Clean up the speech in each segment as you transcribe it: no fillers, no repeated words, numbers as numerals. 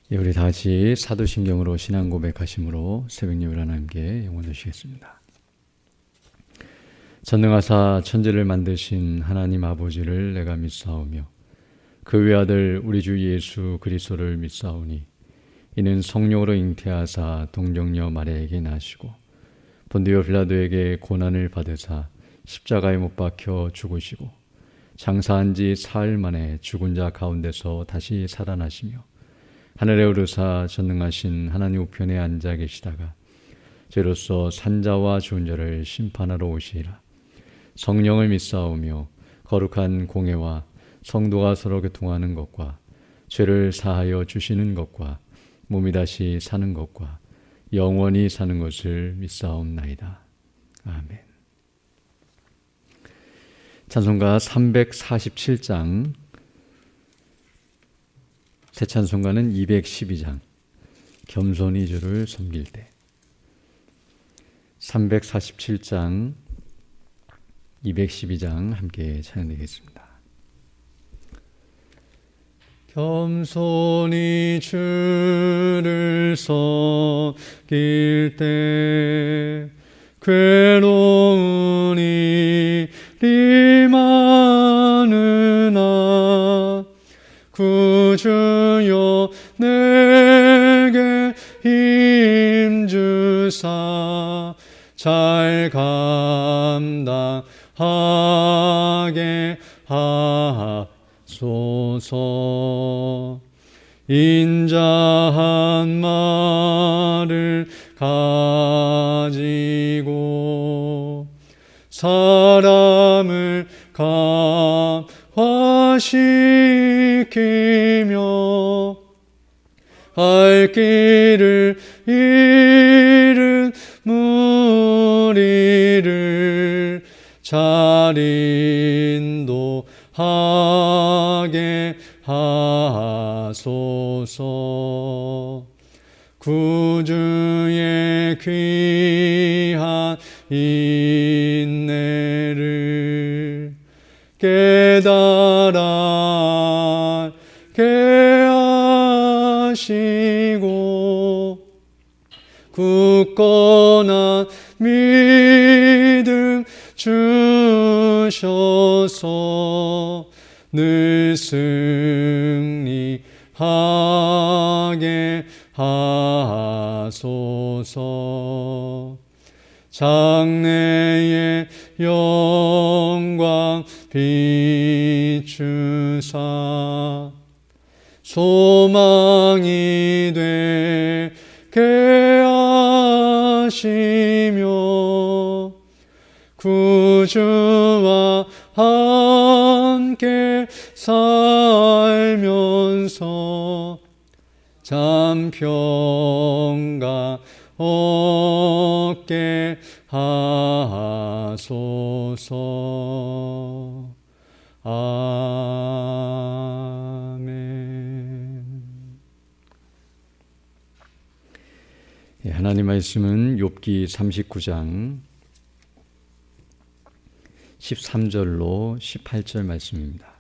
우리 다 같이 사도신경으로 신앙 고백하심으로 새벽 예배를 하나님께 영원 드리겠습니다. 전능하사 천지를 만드신 하나님 아버지를 내가 믿사오며 그 외아들 우리 주 예수 그리스도를 믿사오니 이는 성령으로 잉태하사 동정녀 마리아에게 나시고 본디오 빌라도에게 고난을 받으사 십자가에 못 박혀 죽으시고 장사한 지 사흘 만에 죽은 자 가운데서 다시 살아나시며 하늘에 오르사 전능하신 하나님 우편에 앉아 계시다가 죄로서 산자와 죽은 자를 심판하러 오시리라. 성령을 믿사오며 거룩한 공회와 성도가 서로 교통하는 것과 죄를 사하여 주시는 것과 몸이 다시 사는 것과 영원히 사는 것을 믿사옵나이다. 아멘. 찬송가 347장, 새 찬송가는 212장, 겸손히 주를 섬길 때. 347장, 212장 함께 찬양되겠습니다. 겸손히 주를 섬길 때 괴로운 일이 많으나 구주여 내게 힘주사 잘 감당하게 하소서. 인자한 말을 가지고 사람을 감화시키며 갈 길을 잃은 무리를 잘 인도하게 하소서. 구주의 귀한 인내를 깨달아 알게 하시고 굳건한 믿음 주셔서 늘 승리하게 하소서. 장래의 영광 비추사 소망이 되게 하시며 구주와 함께 살면서 참 평강 얻게 하소서. 아멘. 하나님 말씀은 욥기 39장 13절로 18절 말씀입니다.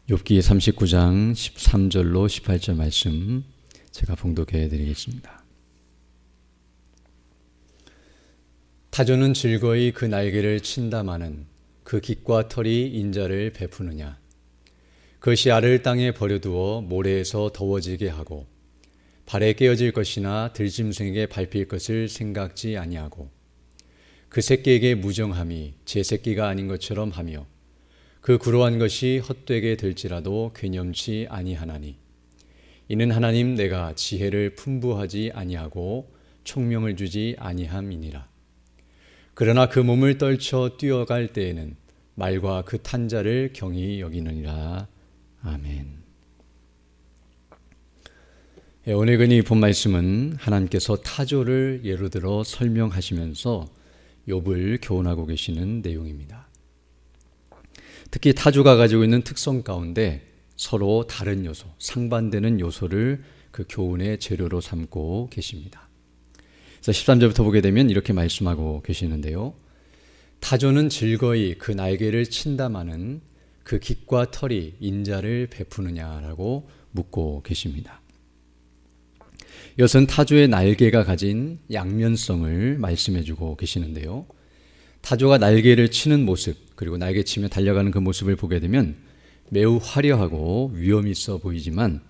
욥기 39장 13절로 18절 말씀 제가 봉독해 드리겠습니다. 타조는 즐거이 그 날개를 친다마는 그 깃과 털이 인자를 베푸느냐. 그것이 알을 땅에 버려두어 모래에서 더워지게 하고 발에 깨어질 것이나 들짐승에게 밟힐 것을 생각지 아니하고 그 새끼에게 무정함이 제 새끼가 아닌 것처럼 하며 그 구로한 것이 헛되게 될지라도 괴념치 아니하나니 이는 하나님 내가 지혜를 풍부하지 아니하고 총명을 주지 아니함이니라. 그러나 그 몸을 떨쳐 뛰어갈 때에는 말과 그 탄 자를 경히 여기느니라. 아멘. 오늘 이 본 말씀은 하나님께서 타조를 예로 들어 설명하시면서 욥을 교훈하고 계시는 내용입니다. 특히 타조가 가지고 있는 특성 가운데 서로 다른 요소, 상반되는 요소를 그 교훈의 재료로 삼고 계십니다. 그래서 13절부터 보게 되면 이렇게 말씀하고 계시는데요. 타조는 즐거이 그 날개를 친다마는 그 깃과 털이 인자를 베푸느냐라고 묻고 계십니다. 이것은 타조의 날개가 가진 양면성을 말씀해주고 계시는데요. 타조가 날개를 치는 모습, 그리고 날개치며 달려가는 그 모습을 보게 되면 매우 화려하고 위엄 있어 보이지만,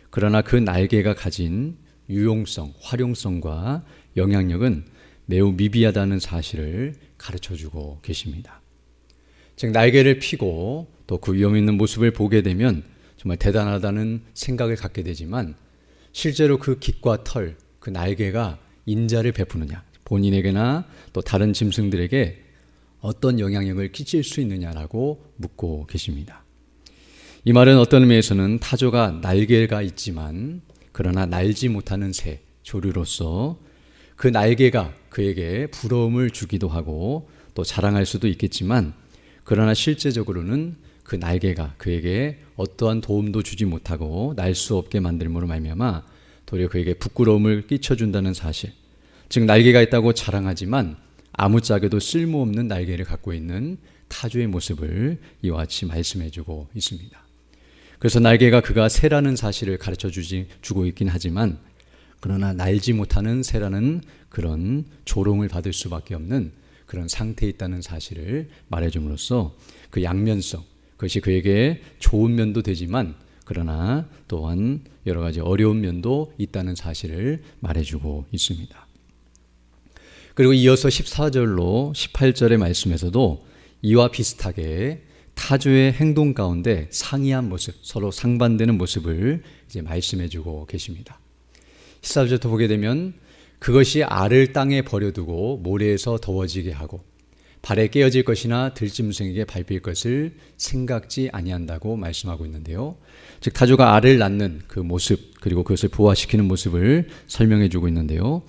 그러나 그 날개가 가진 유용성, 활용성과 영향력은 매우 미비하다는 사실을 가르쳐주고 계십니다. 즉, 날개를 펴고 또 그 위엄 있는 모습을 보게 되면 정말 대단하다는 생각을 갖게 되지만, 실제로 그 깃과 털, 그 날개가 인자를 베푸느냐, 본인에게나 또 다른 짐승들에게 어떤 영향력을 끼칠 수 있느냐라고 묻고 계십니다. 이 말은 어떤 의미에서는 타조가 날개가 있지만 그러나 날지 못하는 새, 조류로서 그 날개가 그에게 부러움을 주기도 하고 또 자랑할 수도 있겠지만, 그러나 실제적으로는 그 날개가 그에게 어떠한 도움도 주지 못하고 날 수 없게 만들므로 말미암아 도리어 그에게 부끄러움을 끼쳐준다는 사실, 즉 날개가 있다고 자랑하지만 아무짝에도 쓸모없는 날개를 갖고 있는 타조의 모습을 이와 같이 말씀해주고 있습니다. 그래서 날개가 그가 새라는 사실을 가르쳐주고 있긴 하지만, 그러나 날지 못하는 새라는 그런 조롱을 받을 수밖에 없는 그런 상태에 있다는 사실을 말해줌으로써 그 양면성, 그것이 그에게 좋은 면도 되지만 그러나 또한 여러 가지 어려운 면도 있다는 사실을 말해주고 있습니다. 그리고 이어서 14절로 18절의 말씀에서도 이와 비슷하게 타조의 행동 가운데 상이한 모습, 서로 상반되는 모습을 이제 말씀해주고 계십니다. 14절부터 보게 되면 그것이 알을 땅에 버려두고 모래에서 더워지게 하고 발에 깨어질 것이나 들짐승에게 밟힐 것을 생각지 아니한다고 말씀하고 있는데요. 즉 타조가 알을 낳는 그 모습, 그리고 그것을 부화시키는 모습을 설명해 주고 있는데요.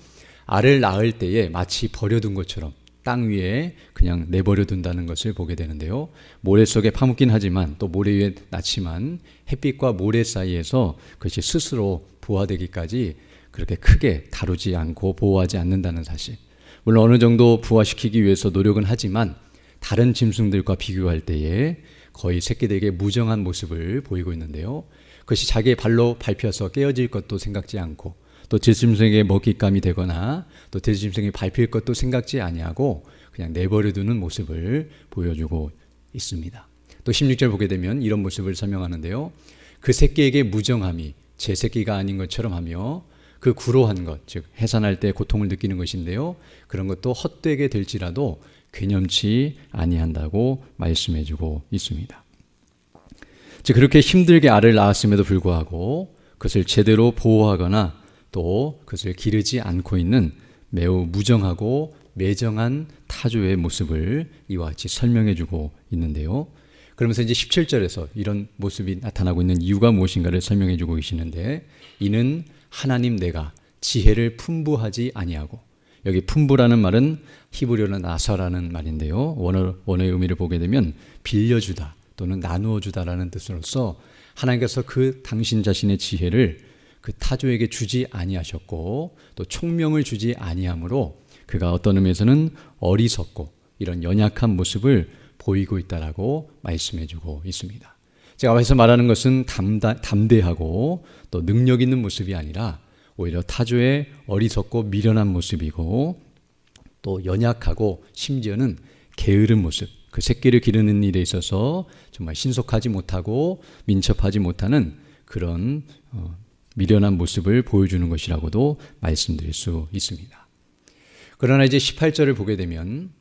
알을 낳을 때에 마치 버려둔 것처럼 땅 위에 그냥 내버려 둔다는 것을 보게 되는데요. 모래 속에 파묻긴 하지만 또 모래 위에 낳지만 햇빛과 모래 사이에서 그것이 스스로 부화되기까지 그렇게 크게 다루지 않고 보호하지 않는다는 사실. 물론 어느 정도 부화시키기 위해서 노력은 하지만 다른 짐승들과 비교할 때에 거의 새끼들에게 무정한 모습을 보이고 있는데요. 그것이 자기의 발로 밟혀서 깨어질 것도 생각지 않고 또 들짐승에게 먹잇감이 되거나 또 들짐승이 밟힐 것도 생각지 아니하고 그냥 내버려두는 모습을 보여주고 있습니다. 또 16절 보게 되면 이런 모습을 설명하는데요. 그 새끼에게 무정함이 제 새끼가 아닌 것처럼 하며 그 구로한 것, 즉 해산할 때 고통을 느끼는 것인데요. 그런 것도 헛되게 될지라도 괴념치 아니한다고 말씀해주고 있습니다. 즉 그렇게 힘들게 알을 낳았음에도 불구하고 그것을 제대로 보호하거나 또 그것을 기르지 않고 있는 매우 무정하고 매정한 타조의 모습을 이와 같이 설명해주고 있는데요. 그러면서 이제 17절에서 이런 모습이 나타나고 있는 이유가 무엇인가를 설명해주고 계시는데, 이는 하나님 내가 지혜를 풍부하지 아니하고, 여기 풍부라는 말은 히브리어로 나사라는 말인데요. 원어의 의미를 보게 되면 빌려주다 또는 나누어 주다라는 뜻으로서 하나님께서 그 당신 자신의 지혜를 그 타조에게 주지 아니하셨고 또 총명을 주지 아니하므로 그가 어떤 의미에서는 어리석고 이런 연약한 모습을 보이고 있다라고 말씀해주고 있습니다. 제가 앞에서 말하는 것은 담대하고 또 능력 있는 모습이 아니라 오히려 타조의 어리석고 미련한 모습이고 또 연약하고 심지어는 게으른 모습, 그 새끼를 기르는 일에 있어서 정말 신속하지 못하고 민첩하지 못하는 그런 미련한 모습을 보여주는 것이라고도 말씀드릴 수 있습니다. 그러나 이제 18절을 보게 되면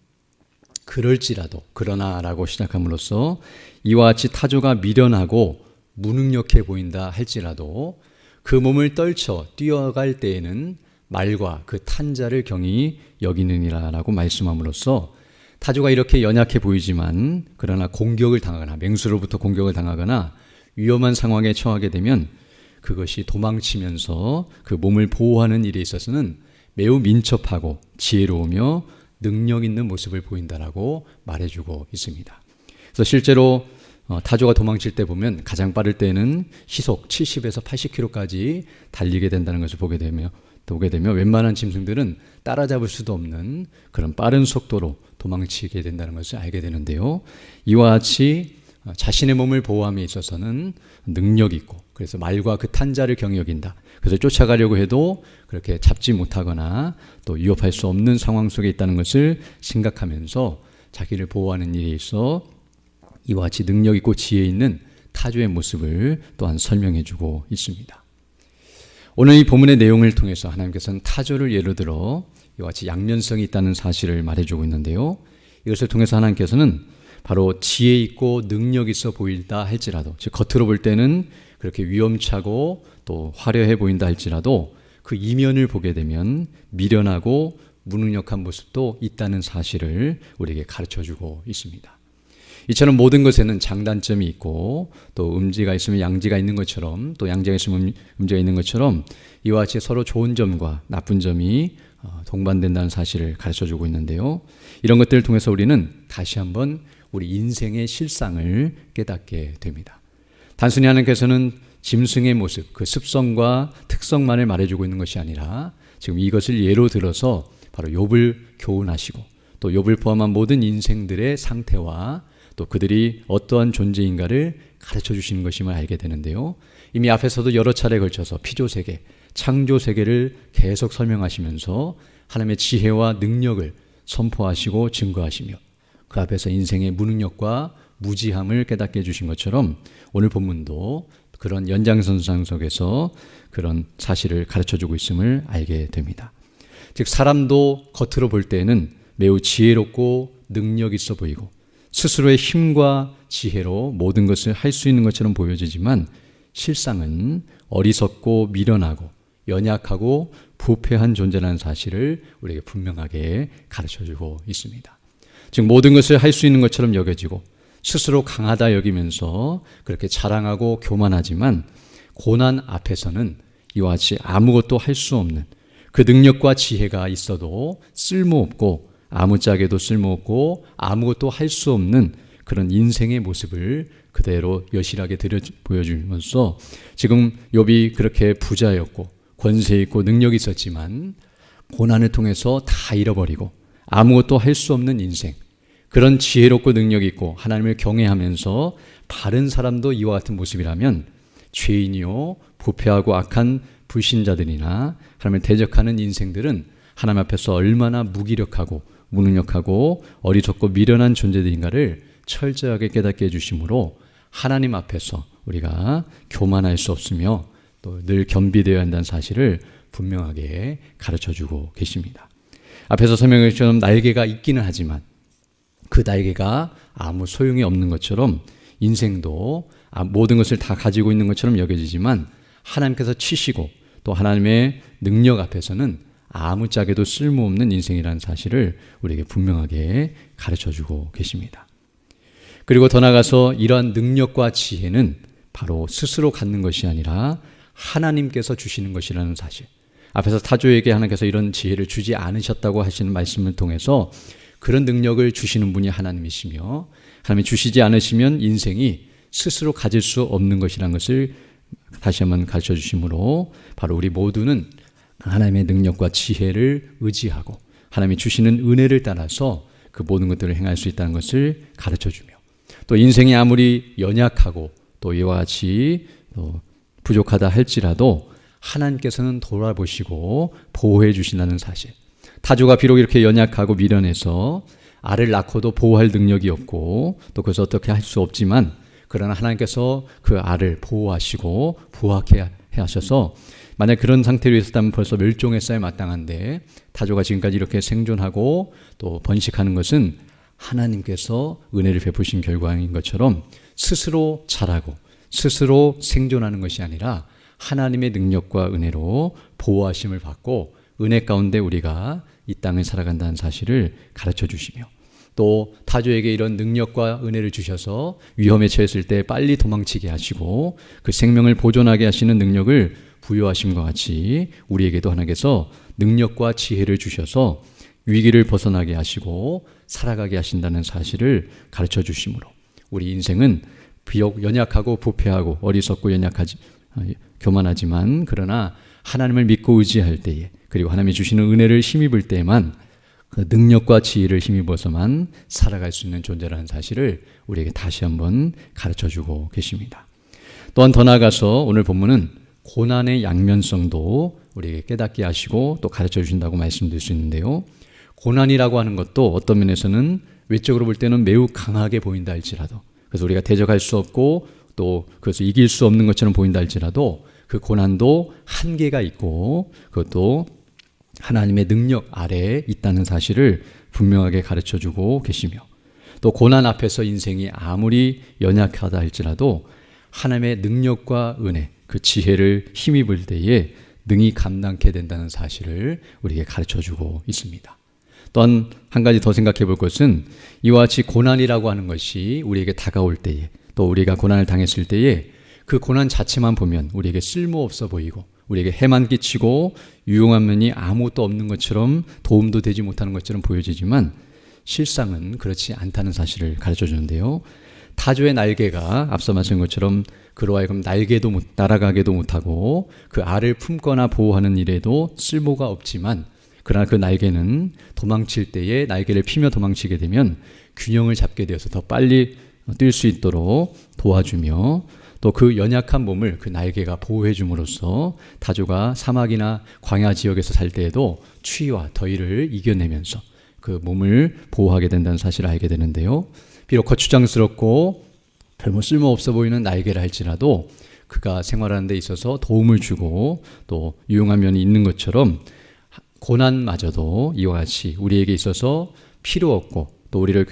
그럴지라도, 그러나라고 시작함으로써 이와 같이 타조가 미련하고 무능력해 보인다 할지라도 그 몸을 떨쳐 뛰어갈 때에는 말과 그 탄자를 경히 여기느니라 라고 말씀함으로써 타조가 이렇게 연약해 보이지만 그러나 공격을 당하거나 맹수로부터 공격을 당하거나 위험한 상황에 처하게 되면 그것이 도망치면서 그 몸을 보호하는 일에 있어서는 매우 민첩하고 지혜로우며 능력 있는 모습을 보인다라고 말해주고 있습니다. 그래서 실제로 타조가 도망칠 때 보면 가장 빠를 때는 시속 70에서 80km까지 달리게 된다는 것을 보게 오게 되면 웬만한 짐승들은 따라잡을 수도 없는 그런 빠른 속도로 도망치게 된다는 것을 알게 되는데요. 이와 같이 자신의 몸을 보호함에 있어서는 능력이 있고, 그래서 말과 그 탄자를 경히 여긴다. 그래서 쫓아가려고 해도 그렇게 잡지 못하거나 또 위협할 수 없는 상황 속에 있다는 것을 생각하면서 자기를 보호하는 일에 있어 이와 같이 능력 있고 지혜 있는 타조의 모습을 또한 설명해 주고 있습니다. 오늘 이 본문의 내용을 통해서 하나님께서는 타조를 예로 들어 이와 같이 양면성이 있다는 사실을 말해주고 있는데요. 이것을 통해서 하나님께서는 바로 지혜 있고 능력 있어 보인다 할지라도, 즉 겉으로 볼 때는 그렇게 위험차고 또 화려해 보인다 할지라도 그 이면을 보게 되면 미련하고 무능력한 모습도 있다는 사실을 우리에게 가르쳐주고 있습니다. 이처럼 모든 것에는 장단점이 있고 또 음지가 있으면 양지가 있는 것처럼, 또 양지가 있으면 음지가 있는 것처럼 이와 같이 서로 좋은 점과 나쁜 점이 동반된다는 사실을 가르쳐주고 있는데요. 이런 것들을 통해서 우리는 다시 한번 우리 인생의 실상을 깨닫게 됩니다. 단순히 하나님께서는 짐승의 모습, 그 습성과 특성만을 말해주고 있는 것이 아니라 지금 이것을 예로 들어서 바로 욥을 교훈하시고 또 욥을 포함한 모든 인생들의 상태와 또 그들이 어떠한 존재인가를 가르쳐 주시는 것임을 알게 되는데요. 이미 앞에서도 여러 차례에 걸쳐서 피조세계, 창조세계를 계속 설명하시면서 하나님의 지혜와 능력을 선포하시고 증거하시며 그 앞에서 인생의 무능력과 무지함을 깨닫게 해주신 것처럼 오늘 본문도 그런 연장선상 속에서 그런 사실을 가르쳐주고 있음을 알게 됩니다. 즉 사람도 겉으로 볼 때는 매우 지혜롭고 능력 있어 보이고 스스로의 힘과 지혜로 모든 것을 할 수 있는 것처럼 보여지지만 실상은 어리석고 미련하고 연약하고 부패한 존재라는 사실을 우리에게 분명하게 가르쳐주고 있습니다. 즉 모든 것을 할 수 있는 것처럼 여겨지고 스스로 강하다 여기면서 그렇게 자랑하고 교만하지만 고난 앞에서는 이와 같이 아무것도 할 수 없는 그 능력과 지혜가 있어도 쓸모없고 아무짝에도 쓸모없고 아무것도 할 수 없는 그런 인생의 모습을 그대로 여실하게 보여주면서 지금 욥이 그렇게 부자였고 권세 있고 능력이 있었지만 고난을 통해서 다 잃어버리고 아무것도 할 수 없는 인생, 그런 지혜롭고 능력 있고 하나님을 경외하면서 바른 사람도 이와 같은 모습이라면 죄인이요 부패하고 악한 불신자들이나 하나님을 대적하는 인생들은 하나님 앞에서 얼마나 무기력하고 무능력하고 어리석고 미련한 존재들인가를 철저하게 깨닫게 해주심으로 하나님 앞에서 우리가 교만할 수 없으며 또 늘 겸비되어야 한다는 사실을 분명하게 가르쳐주고 계십니다. 앞에서 설명한 것처럼 날개가 있기는 하지만 그 날개가 아무 소용이 없는 것처럼 인생도 모든 것을 다 가지고 있는 것처럼 여겨지지만 하나님께서 치시고 또 하나님의 능력 앞에서는 아무짝에도 쓸모없는 인생이라는 사실을 우리에게 분명하게 가르쳐주고 계십니다. 그리고 더 나아가서 이러한 능력과 지혜는 바로 스스로 갖는 것이 아니라 하나님께서 주시는 것이라는 사실, 앞에서 타조에게 하나님께서 이런 지혜를 주지 않으셨다고 하시는 말씀을 통해서 그런 능력을 주시는 분이 하나님이시며 하나님이 주시지 않으시면 인생이 스스로 가질 수 없는 것이라는 것을 다시 한번 가르쳐 주심으로 바로 우리 모두는 하나님의 능력과 지혜를 의지하고 하나님이 주시는 은혜를 따라서 그 모든 것들을 행할 수 있다는 것을 가르쳐주며 또 인생이 아무리 연약하고 또 이와 같이 부족하다 할지라도 하나님께서는 돌아보시고 보호해 주신다는 사실, 타조가 비록 이렇게 연약하고 미련해서 알을 낳고도 보호할 능력이 없고 또 그것을 어떻게 할 수 없지만 그러나 하나님께서 그 알을 보호하시고 부학해 하셔서 만약 그런 상태로 있었다면 벌써 멸종했어야 마땅한데 타조가 지금까지 이렇게 생존하고 또 번식하는 것은 하나님께서 은혜를 베푸신 결과인 것처럼 스스로 자라고 스스로 생존하는 것이 아니라 하나님의 능력과 은혜로 보호하심을 받고 은혜 가운데 우리가 이 땅을 살아간다는 사실을 가르쳐 주시며 또 타조에게 이런 능력과 은혜를 주셔서 위험에 처했을 때 빨리 도망치게 하시고 그 생명을 보존하게 하시는 능력을 부여하심과 같이 우리에게도 하나님께서 능력과 지혜를 주셔서 위기를 벗어나게 하시고 살아가게 하신다는 사실을 가르쳐 주심으로 우리 인생은 비록 연약하고 부패하고 어리석고 교만하지만 그러나 하나님을 믿고 의지할 때에, 그리고 하나님이 주시는 은혜를 힘입을 때에만 그 능력과 지혜를 힘입어서만 살아갈 수 있는 존재라는 사실을 우리에게 다시 한번 가르쳐주고 계십니다. 또한 더 나아가서 오늘 본문은 고난의 양면성도 우리에게 깨닫게 하시고 또 가르쳐 주신다고 말씀드릴 수 있는데요. 고난이라고 하는 것도 어떤 면에서는 외적으로 볼 때는 매우 강하게 보인다 할지라도, 그래서 우리가 대적할 수 없고 또 그래서 이길 수 없는 것처럼 보인다 할지라도 그 고난도 한계가 있고 그것도 하나님의 능력 아래에 있다는 사실을 분명하게 가르쳐주고 계시며, 또 고난 앞에서 인생이 아무리 연약하다 할지라도 하나님의 능력과 은혜, 그 지혜를 힘입을 때에 능히 감당케 된다는 사실을 우리에게 가르쳐주고 있습니다. 또한 한 가지 더 생각해 볼 것은 이와 같이 고난이라고 하는 것이 우리에게 다가올 때에, 또 우리가 고난을 당했을 때에 그 고난 자체만 보면 우리에게 쓸모없어 보이고 우리에게 해만 끼치고 유용한 면이 아무것도 없는 것처럼 도움도 되지 못하는 것처럼 보여지지만 실상은 그렇지 않다는 사실을 가르쳐 주는데요. 타조의 날개가 앞서 말씀한 것처럼 그로 하여금 날아가게도 못하고 그 알을 품거나 보호하는 일에도 쓸모가 없지만, 그러나 그 날개는 도망칠 때에 날개를 피며 도망치게 되면 균형을 잡게 되어서 더 빨리 뛸 수 있도록 도와주며, 또 그 연약한 몸을 그 날개가 보호해 줌으로써 타조가 사막이나 광야 지역에서 살 때에도 추위와 더위를 이겨내면서 그 몸을 보호하게 된다는 사실을 알게 되는데요. 비록 거추장스럽고 별로 쓸모없어 보이는 날개라 할지라도 그가 생활하는 데 있어서 도움을 주고 또 유용한 면이 있는 것처럼 고난마저도 이와 같이 우리에게 있어서 필요 없고 또 우리를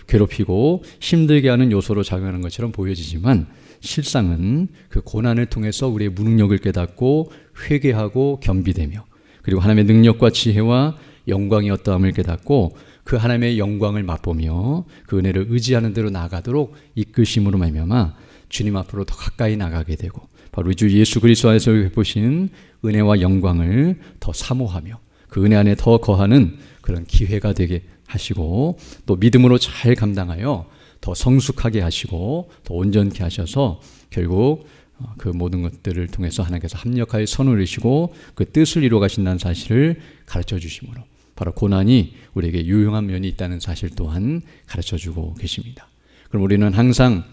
괴롭히고 힘들게 하는 요소로 작용하는 것처럼 보여지지만 실상은 그 고난을 통해서 우리의 무능력을 깨닫고 회개하고 겸비되며, 그리고 하나님의 능력과 지혜와 영광이 어떠함을 깨닫고 그 하나님의 영광을 맛보며 그 은혜를 의지하는 대로 나아가도록 이끄심으로 말미암아 주님 앞으로 더 가까이 나가게 되고, 바로 우리 주 예수 그리스도 안에서 베푸신 은혜와 영광을 더 사모하며 그 은혜 안에 더 거하는 그런 기회가 되게 하시고, 또 믿음으로 잘 감당하여 더 성숙하게 하시고 더 온전케 하셔서 결국 그 모든 것들을 통해서 하나님께서 합력하여 선을 이루시고 그 뜻을 이루어 가신다는 사실을 가르쳐 주심으로 바로 고난이 우리에게 유용한 면이 있다는 사실 또한 가르쳐 주고 계십니다. 그럼 우리는 항상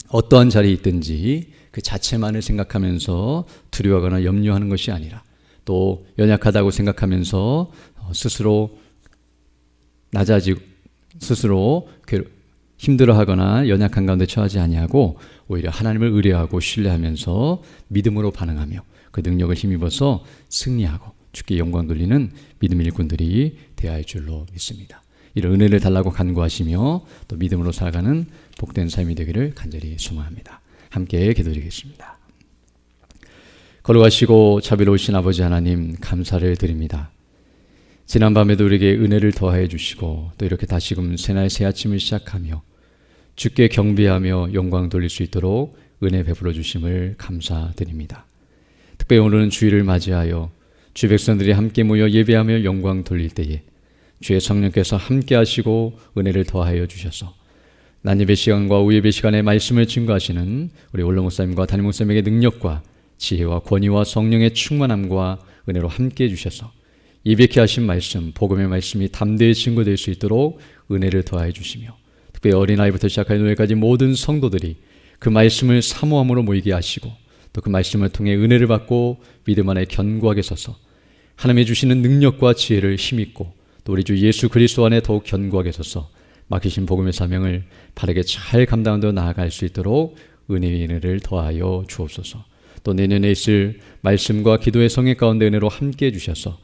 어떠한 자리에 있든지 그 자체만을 생각하면서 두려워하거나 염려하는 것이 아니라, 또 연약하다고 생각하면서 스스로 낮아지고 스스로 힘들어하거나 연약한 가운데 처하지 아니하고 오히려 하나님을 의뢰하고 신뢰하면서 믿음으로 반응하며 그 능력을 힘입어서 승리하고 주께 영광 돌리는 믿음의 일꾼들이 되어야 할 줄로 믿습니다. 이런 은혜를 달라고 간구하시며 또 믿음으로 살아가는 복된 삶이 되기를 간절히 소망합니다. 함께 기도드리겠습니다. 걸어가시고 자비로우신 아버지 하나님, 감사를 드립니다. 지난밤에도 우리에게 은혜를 더하여 주시고 또 이렇게 다시금 새날 새 아침을 시작하며 주께 경배하며 영광 돌릴 수 있도록 은혜 베풀어 주심을 감사드립니다. 특별히 오늘은 주일을 맞이하여 주의 백성들이 함께 모여 예배하며 영광 돌릴 때에 주의 성령께서 함께 하시고 은혜를 더하여 주셔서 난예배 시간과 우예배 시간에 말씀을 증거하시는 우리 올로 목사님과 담임 목사님에게 능력과 지혜와 권위와 성령의 충만함과 은혜로 함께 해주셔서 예배케 하신 말씀, 복음의 말씀이 담대히 증거될 수 있도록 은혜를 더하여 주시며, 특별히 어린아이부터 시작하여 노예까지 모든 성도들이 그 말씀을 사모함으로 모이게 하시고 또 그 말씀을 통해 은혜를 받고 믿음 안에 견고하게 서서 하나님이 주시는 능력과 지혜를 힘입고 또 우리 주 예수 그리스도 안에 더욱 견고하게 서서 맡기신 복음의 사명을 바르게 잘 감당하며 나아갈 수 있도록 은혜의 은혜를 더하여 주옵소서. 또 내년에 있을 말씀과 기도의 성회 가운데 은혜로 함께 해주셔서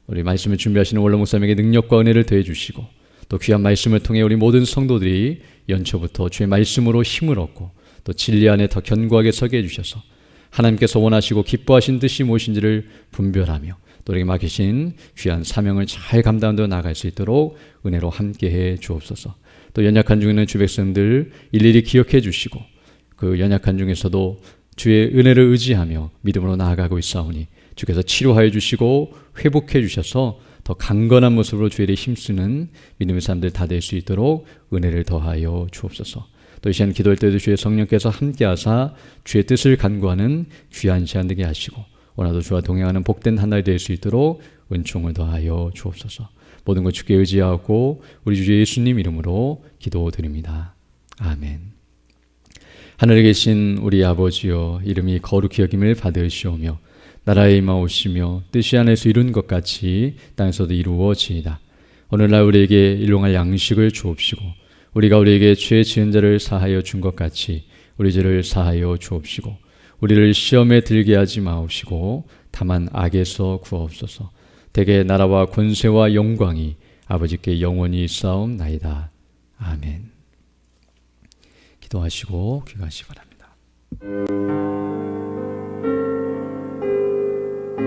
우리 말씀을 준비하시는 원로 목사님에게 능력과 은혜를 더해 주시고 또 귀한 말씀을 통해 우리 모든 성도들이 연초부터 주의 말씀으로 힘을 얻고 또 진리 안에 더 견고하게 서게 해주셔서 하나님께서 원하시고 기뻐하신 뜻이 무엇인지를 분별하며 또 우리에게 맡기신 귀한 사명을 잘 감당하며 나아갈 수 있도록 은혜로 함께해 주옵소서. 또 연약한 중에 있는 주 백성들 일일이 기억해 주시고 그 연약한 중에서도 주의 은혜를 의지하며 믿음으로 나아가고 있사오니 주께서 치료하여 주시고 회복해 주셔서 더 강건한 모습으로 주의 일에 힘쓰는 믿음의 사람들 다 될 수 있도록 은혜를 더하여 주옵소서. 또 이 시간 기도할 때도 주의 성령께서 함께하사 주의 뜻을 간구하는 귀한 시간 되게 하시고 오늘도 주와 동행하는 복된 한 날이 될 수 있도록 은총을 더하여 주옵소서. 모든 것 주께 의지하고 우리 주 예수님 이름으로 기도드립니다. 아멘. 하늘에 계신 우리 아버지여, 이름이 거룩히 여김을 받으시오며 나라에 임하오시며 뜻이 하늘에서 이룬 것 같이 땅에서도 이루어지이다. 오늘날 우리에게 일용할 양식을 주옵시고 우리가 우리에게 죄 지은 자를 사하여 준 것 같이 우리 죄를 사하여 주옵시고 우리를 시험에 들게 하지 마옵시고 다만 악에서 구하옵소서. 대개 나라와 권세와 영광이 아버지께 영원히 있사옵나이다. 아멘. 기도하시고 귀가하시기 바랍니다.